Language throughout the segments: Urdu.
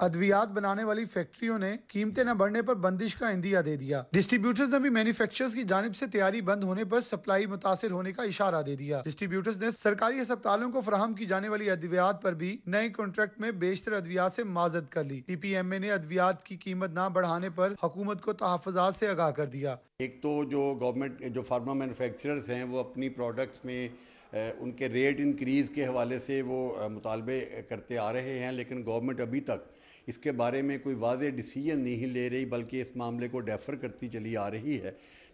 ادویات بنانے والی فیکٹریوں نے قیمتیں نہ بڑھنے پر بندش کا عندیہ دے دیا۔ ڈسٹریبیوٹرز نے بھی مینوفیکچررز کی جانب سے تیاری بند ہونے پر سپلائی متاثر ہونے کا اشارہ دے دیا۔ ڈسٹریبیوٹرز نے سرکاری ہسپتالوں کو فراہم کی جانے والی ادویات پر بھی نئے کانٹریکٹ میں بیشتر ادویات سے معذرت کر لی۔ پی پی ایم اے نے ادویات کی قیمت نہ بڑھانے پر حکومت کو تحفظات سے آگاہ کر دیا۔ ایک تو جو گورنمنٹ جو فارما مینوفیکچررز ہیں وہ اپنی پروڈکٹس میں ان کے ریٹ انکریز کے حوالے سے وہ مطالبے کرتے آ رہے ہیں، لیکن گورنمنٹ ابھی تک اس کے بارے میں کوئی واضح ڈیسیژن نہیں لے رہی، بلکہ اس معاملے کو ڈیفر کرتی چلی آ رہی ہے،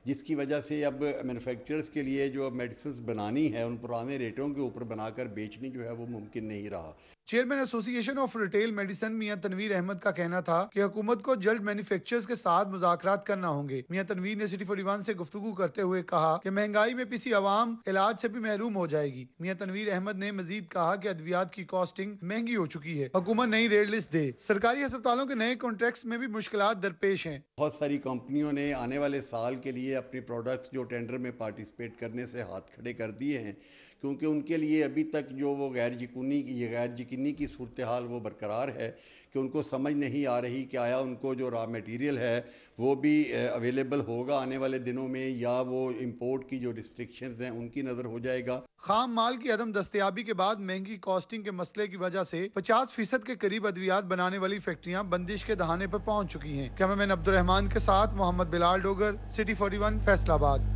جس کی وجہ سے اب مینوفیکچررز کے لیے جو میڈیسنز بنانی ہے ان پرانے ریٹوں کے اوپر بنا کر بیچنی جو ہے وہ ممکن نہیں رہا۔ چیئرمین ایسوسی ایشن آف ریٹیل میڈیسن میاں تنویر احمد کا کہنا تھا کہ حکومت کو جلد مینوفیکچررز کے ساتھ مذاکرات کرنا ہوں گے۔ میاں تنویر نے سٹی 41 سے گفتگو کرتے ہوئے کہا کہ مہنگائی میں پسی عوام علاج سے بھی محروم ہو جائے گی۔ میاں تنویر احمد نے مزید کہا کہ ادویات کی کاسٹنگ مہنگی ہو چکی ہے، حکومت نئی ریٹ لسٹ دے۔ سرکاری ہسپتالوں کے نئے کانٹریکٹس میں بھی مشکلات درپیش ہیں۔ بہت ساری کمپنیوں نے آنے والے سال کے لیے اپنی پروڈکٹس جو ٹینڈر میں پارٹیسپیٹ کرنے سے ہاتھ کھڑے کر دیے ہیں، کیونکہ ان کے لیے ابھی تک جو وہ غیر یقینی کی صورتحال وہ برقرار ہے کہ ان کو سمجھ نہیں آ رہی کہ آیا ان کو جو را میٹیریل ہے وہ بھی اویلیبل ہوگا آنے والے دنوں میں، یا وہ امپورٹ کی جو ریسٹرکشنز ہیں ان کی نظر ہو جائے گا۔ خام مال کی عدم دستیابی کے بعد مہنگی کاسٹنگ کے مسئلے کی وجہ سے 50% کے قریب ادویات بنانے والی فیکٹریاں بندش کے دہانے پر پہنچ چکی ہیں۔ کیمرامین عبدالرحمان کے ساتھ محمد بلال ڈوگر، سٹی 41 فیصل آباد۔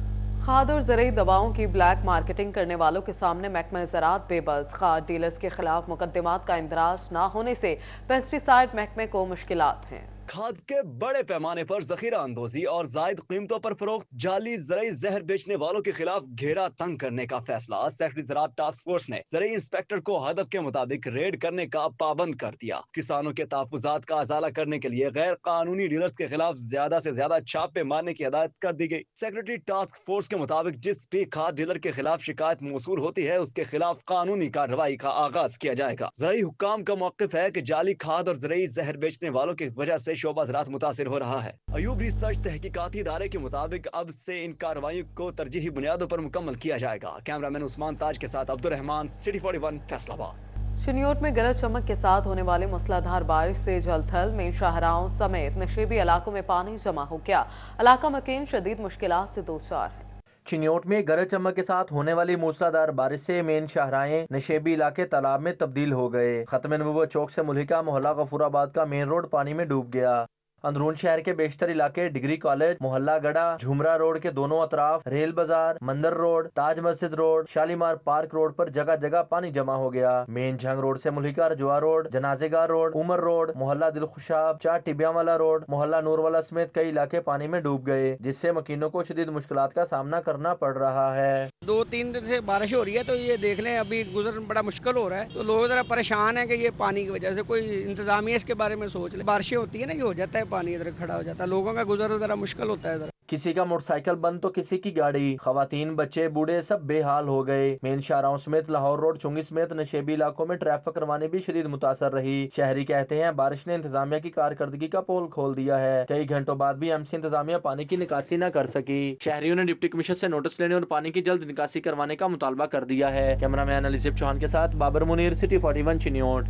کھاد اور زرعی دواؤں کی بلیک مارکیٹنگ کرنے والوں کے سامنے محکمہ زراعت بے بس۔ کھاد ڈیلرز کے خلاف مقدمات کا اندراج نہ ہونے سے پیسٹی سائیڈ محکمے کو مشکلات ہیں۔ کھاد کے بڑے پیمانے پر ذخیرہ اندوزی اور زائد قیمتوں پر فروخت، جعلی زرعی زہر بیچنے والوں کے خلاف گھیرا تنگ کرنے کا فیصلہ۔ سیکٹری زراعت ٹاسک فورس نے زرعی انسپیکٹر کو ہدف کے مطابق ریڈ کرنے کا پابند کر دیا۔ کسانوں کے تحفظات کا ازالہ کرنے کے لیے غیر قانونی ڈیلرز کے خلاف زیادہ سے زیادہ چھاپے مارنے کی ہدایت کر دی گئی۔ سیکرٹری ٹاسک فورس کے مطابق جس بھی کھاد ڈیلر کے خلاف شکایت موصول ہوتی ہے اس کے خلاف قانونی کارروائی کا آغاز کیا جائے گا۔ زرعی حکام کا موقف ہے کہ جعلی کھاد اور زرعی زہر بیچنے والوں کی وجہ سے شعبہ زراعت متاثر ہو رہا ہے۔ ایوب ریسرچ تحقیقاتی ادارے کے مطابق اب سے ان کارروائیوں کو ترجیحی بنیادوں پر مکمل کیا جائے گا۔ کیمرامین عثمان تاج کے ساتھ عبدالرحمان، سٹی 41 فیصل آباد۔ چنیوٹ میں گرج چمک کے ساتھ ہونے والی موسلا دھار بارش سے جل تھل میں شاہراہوں سمیت نشیبی علاقوں میں پانی جمع ہو گیا۔ علاقہ مکین شدید مشکلات سے دوچار ہے۔ چنیوٹ میں گرج چمک کے ساتھ ہونے والی موسلادھار بارش سے مین شاہراہیں نشیبی علاقے تالاب میں تبدیل ہو گئے۔ ختم نبوت چوک سے ملحقہ محلہ غفور آباد کا مین روڈ پانی میں ڈوب گیا۔ اندرون شہر کے بیشتر علاقے ڈگری کالج، محلہ گڑھا، جھومرا روڈ کے دونوں اطراف، ریل بازار، مندر روڈ، تاج مسجد روڈ، شالیمار پارک روڈ پر جگہ جگہ پانی جمع ہو گیا۔ مین جھنگ روڈ سے ملحقہ رجوع روڈ، جنازے گاہ روڈ، عمر روڈ، محلہ دلخوشاب، چار ٹبیاں والا روڈ، محلہ نور والا سمیت کئی علاقے پانی میں ڈوب گئے، جس سے مکینوں کو شدید مشکلات کا سامنا کرنا پڑ رہا ہے۔ 2-3 دن سے بارش ہو رہی ہے تو یہ دیکھ لیں ابھی گزر بڑا مشکل ہو رہا ہے، تو لوگ ذرا پریشان ہیں کہ یہ پانی کی وجہ سے کوئی انتظامیہ اس کے بارے میں سوچ لے۔ بارشیں ہوتی ہیں نا، یہ ہو جاتا ہے پانی ادھر کھڑا ہو جاتا ہے، لوگوں کا گزر ذرا مشکل ہوتا ہے ذرا۔ کسی کا موٹر سائیکل بند تو کسی کی گاڑی، خواتین، بچے، بوڑھے سب بے حال ہو گئے۔ مین شاہراہوں سمیت لاہور روڈ، چنگی سمیت نشیبی علاقوں میں ٹریفک روانی بھی شدید متاثر رہی۔ شہری کہتے ہیں بارش نے انتظامیہ کی کارکردگی کا پول کھول دیا ہے۔ کئی گھنٹوں بعد بھی ایم سی انتظامیہ پانی کی نکاسی نہ کر سکی۔ شہریوں نے ڈپٹی کمشنر سے نوٹس لینے اور پانی کی جلد نکاسی کروانے کا مطالبہ کر دیا ہے۔ کیمرامین علیزب چوہان کے ساتھ بابر منیر، سٹی 41 چنیوٹ۔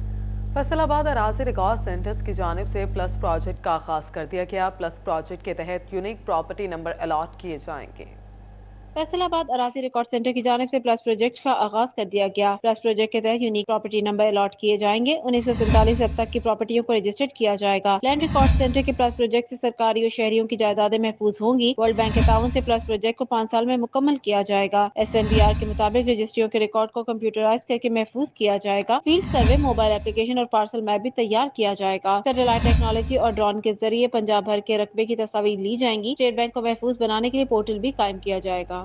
فیصل آباد اراضی ریکارڈ سینٹرز کی جانب سے پلس پروجیکٹ کا آغاز کر دیا گیا۔ پلس پروجیکٹ کے تحت یونیک پراپرٹی نمبر الاٹ کیے جائیں گے۔ فیصل آباد اراضی ریکارڈ سینٹر کی جانب سے پلس پروجیکٹ کا آغاز کر دیا گیا۔ پلس پروجیکٹ کے تحت یونیک پراپرٹی نمبر الاٹ کیے جائیں گے۔ 1947 سے اب تک کی پراپرٹیوں کو رجسٹرڈ کیا جائے گا۔ لینڈ ریکارڈ سینٹر کے پلس پروجیکٹ سے سرکاری اور شہریوں کی جائیدادیں محفوظ ہوں گی۔ ورلڈ بینک کے تعاون سے پلس پروجیکٹ کو 5 سال میں مکمل کیا جائے گا۔ SNBR کے مطابق رجسٹریوں کے ریکارڈ کو کمپیوٹرائز کر کے محفوظ کیا جائے گا۔ فیلڈ سروے، موبائل اپلیکیشن اور پارسل میپ بھی تیار کیا جائے گا۔ سیٹلائٹ ٹیکنالوجی اور ڈرون کے ذریعے پنجاب بھر کے رقبے کی تصاویر لی جائیں گی۔ اسٹیٹ بینک کو محفوظ بنانے کے لیے پورٹل بھی قائم کیا جائے گا۔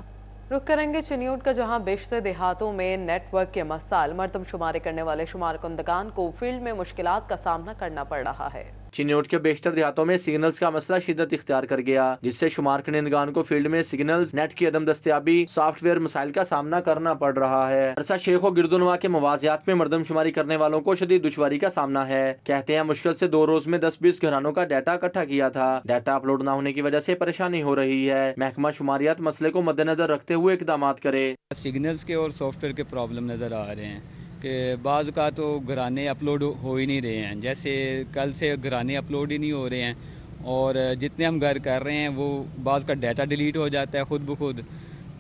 رخ کریں گے چنیوٹ کا، جہاں بیشتر دیہاتوں میں نیٹ ورک کے مسائل، مردم شماری کرنے والے شمار کنندگان کو فیلڈ میں مشکلات کا سامنا کرنا پڑ رہا ہے۔ چنیوٹ کے بیشتر دیہاتوں میں سگنلز کا مسئلہ شدت اختیار کر گیا، جس سے شمار کنندگان کو فیلڈ میں سگنلز، نیٹ کی عدم دستیابی، سافٹ ویئر مسائل کا سامنا کرنا پڑ رہا ہے۔ عرصہ شیخ و گردنوا کے موازیات میں مردم شماری کرنے والوں کو شدید دشواری کا سامنا ہے۔ کہتے ہیں مشکل سے 2 روز میں 10-20 گھرانوں کا ڈیٹا اکٹھا کیا تھا۔ ڈیٹا اپلوڈ نہ ہونے کی وجہ سے پریشانی ہو رہی ہے۔ محکمہ شماریات مسئلے کو مد نظر رکھتے ہوئے اقدامات کرے۔ سگنلز کے اور سافٹ ویئر کے پرابلم نظر آ رہے ہیں، کہ بعض کا تو گھرانے اپلوڈ ہو ہی نہیں رہے ہیں، جیسے کل سے گھرانے اپلوڈ ہی نہیں ہو رہے ہیں، اور جتنے ہم گھر کر رہے ہیں وہ بعض کا ڈیٹا ڈیلیٹ ہو جاتا ہے خود بخود.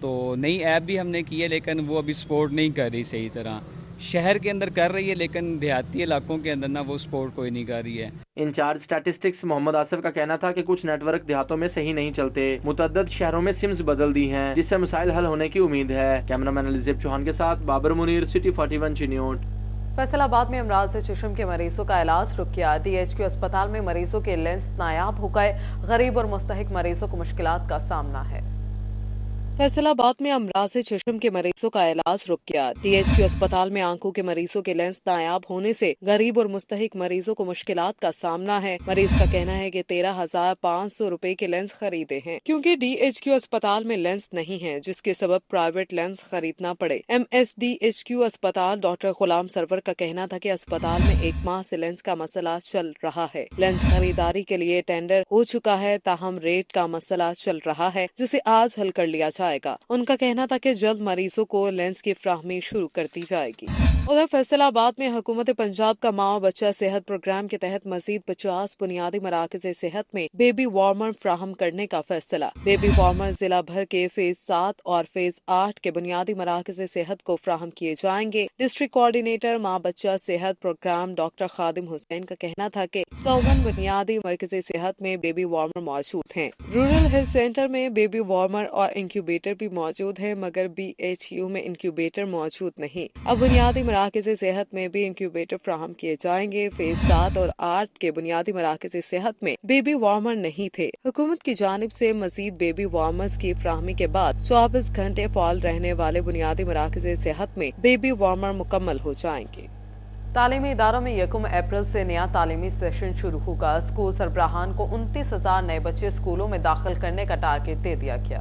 تو نئی ایپ بھی ہم نے کی ہے لیکن وہ ابھی سپورٹ نہیں کر رہی صحیح طرح. شہر کے اندر کر رہی ہے لیکن دیہاتی علاقوں کے اندر نا وہ سپورٹ کوئی نہیں کر رہی ہے. انچارج اسٹیٹسٹکس محمد آصف کا کہنا تھا کہ کچھ نیٹ ورک دیہاتوں میں صحیح نہیں چلتے. متعدد شہروں میں سمز بدل دی ہیں جس سے مسائل حل ہونے کی امید ہے. کیمرہ مین الزیب چوہان کے ساتھ بابر منیر، سٹی 41 چنیوٹ. فیصل آباد میں امراض چشم کے مریضوں کا علاج رک گیا. ڈی ایچ کیو اسپتال میں مریضوں کے لینس نایاب ہو گئے. غریب اور مستحق مریضوں کو مشکلات کا سامنا ہے. فیصل آباد میں امراض چشم کے مریضوں کا علاج رک گیا. ڈی ایچ کیو اسپتال میں آنکھوں کے مریضوں کے لینس نایاب ہونے سے غریب اور مستحق مریضوں کو مشکلات کا سامنا ہے. مریض کا کہنا ہے کہ 13,500 روپے کے لینس خریدے ہیں کیونکہ ڈی ایچ کیو اسپتال میں لینس نہیں ہے، جس کے سبب پرائیویٹ لینس خریدنا پڑے. M S D H Q اسپتال ڈاکٹر غلام سرور کا کہنا تھا کہ اسپتال میں 1 ماہ سے لینس کا مسئلہ چل رہا ہے. لینس خریداری کے لیے ٹینڈر ہو چکا ہے، تاہم ریٹ کا مسئلہ چل رہا ہے جسے آج حل کر لیا جائے گا. ان کا کہنا تھا کہ جلد مریضوں کو لینس کی فراہمی شروع کر دی جائے گی. ادھر فیصل آباد میں حکومت پنجاب کا ماں بچہ صحت پروگرام کے تحت مزید 50 بنیادی مراکز صحت میں بیبی وارمر فراہم کرنے کا فیصلہ. بیبی وارمر ضلع بھر کے فیز 7 اور فیز 8 کے بنیادی مراکز صحت کو فراہم کیے جائیں گے. ڈسٹرکٹ کوآرڈینیٹر ماں بچہ صحت پروگرام ڈاکٹر خادم حسین کا کہنا تھا کہ 54 بنیادی مرکز صحت میں بیبی وارمر موجود ہیں. رورل ہیلتھ سینٹر میں بیبی وارمر اور انکیوبیٹر بھی موجود ہے، مگر بی ایچ یو میں انکیوبیٹر موجود نہیں. اب بنیادی مراکز صحت میں بھی انکیوبیٹر فراہم کیے جائیں گے. فیز 7 اور 8 کے بنیادی مراکز صحت میں بیبی وارمر نہیں تھے. حکومت کی جانب سے مزید بیبی وارمرز کی فراہمی کے بعد 24 گھنٹے فعال رہنے والے بنیادی مراکز صحت میں بیبی وارمر مکمل ہو جائیں گے. تعلیمی اداروں میں 1 اپریل سے نیا تعلیمی سیشن شروع ہوگا. اسکول سربراہان کو 29,000 نئے بچے اسکولوں میں داخل کرنے کا ٹارگٹ دے دیا گیا.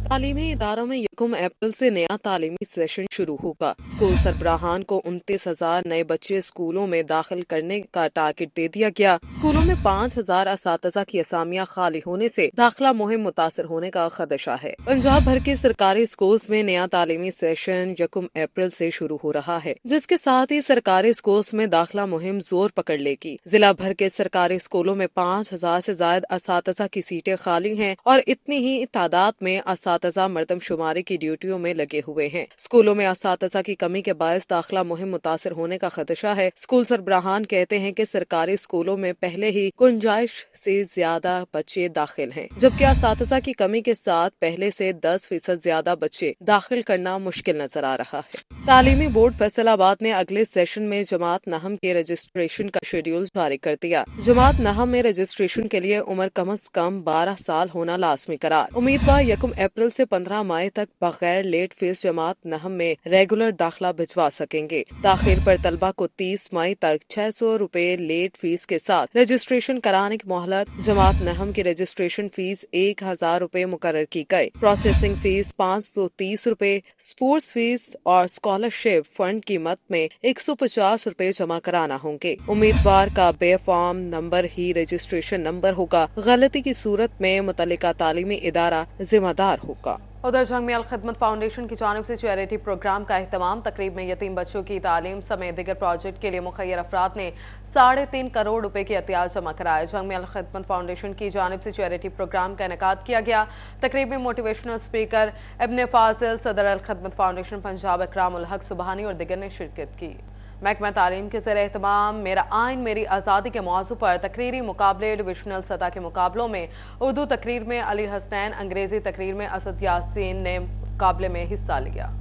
تعلیمی اداروں میں 1 اپریل سے نیا تعلیمی سیشن شروع ہوگا. اسکول سربراہان کو 29,000 نئے بچے اسکولوں میں داخل کرنے کا ٹارگٹ دے دیا گیا. اسکولوں میں 5,000 اساتذہ کی اسامیاں خالی ہونے سے داخلہ مہم متاثر ہونے کا خدشہ ہے. پنجاب بھر کے سرکاری اسکولز میں نیا تعلیمی سیشن 1 اپریل سے شروع ہو رہا ہے، جس کے ساتھ ہی سرکاری اسکولز میں داخلہ مہم زور پکڑ لے گی. ضلع بھر کے سرکاری اسکولوں میں 5,000 سے زائد اساتذہ کی سیٹیں خالی ہیں اور اتنی ہی تعداد میں اساتذہ مردم شماری کی ڈیوٹیوں میں لگے ہوئے ہیں. اسکولوں میں اساتذہ کی کمی کے باعث داخلہ مہم متاثر ہونے کا خدشہ ہے. اسکول سربراہان کہتے ہیں کہ سرکاری اسکولوں میں پہلے ہی گنجائش سے زیادہ بچے داخل ہیں، جبکہ اساتذہ کی کمی کے ساتھ پہلے سے 10% زیادہ بچے داخل کرنا مشکل نظر آ رہا ہے. تعلیمی بورڈ فیصل آباد نے اگلے سیشن میں جماعت نہم کے رجسٹریشن کا شیڈول جاری کر دیا. جماعت نہم میں رجسٹریشن کے لیے عمر کم از کم 12 سال ہونا لازمی قرار. امیدوار 1 اپریل سے 15 مئی تک بغیر لیٹ فیس جماعت نہم میں ریگولر داخلہ بھجوا سکیں گے. تاخیر پر طلبہ کو 30 مئی تک 600 روپے لیٹ فیس کے ساتھ رجسٹریشن کرانے کی مہلت. جماعت نہم کی رجسٹریشن فیس 1,000 روپے مقرر کی گئی. پروسیسنگ فیس 530 روپے، اسپورٹس فیس اور اسکالرشپ فنڈ قیمت میں 150 روپے جمع کرانا ہوں گے. امیدوار کا بے فارم نمبر ہی رجسٹریشن نمبر ہوگا. غلطی کی صورت میں متعلقہ تعلیمی ادارہ ذمہ دار ہوگا. ادھر جنگ میں الخدمت فاؤنڈیشن کی جانب سے چیریٹی پروگرام کا اہتمام. تقریب میں یتیم بچوں کی تعلیم سمیت دیگر پروجیکٹ کے لیے مخیر افراد نے 3.5 کروڑ روپے کے عطیات جمع کرائے. جنگ میں الخدمت فاؤنڈیشن کی جانب سے چیریٹی پروگرام کا انعقاد کیا گیا. تقریب میں موٹیویشنل اسپیکر ابن فاضل، صدر الخدمت فاؤنڈیشن پنجاب اکرام الحق سبحانی اور دیگر نے شرکت کی. محکمہ تعلیم کے زیر اہتمام میرا آئین میری آزادی کے موضوع پر تقریری مقابلے. ڈویژنل سطح کے مقابلوں میں اردو تقریر میں علی حسنین، انگریزی تقریر میں اسد یاسین نے مقابلے میں حصہ لیا.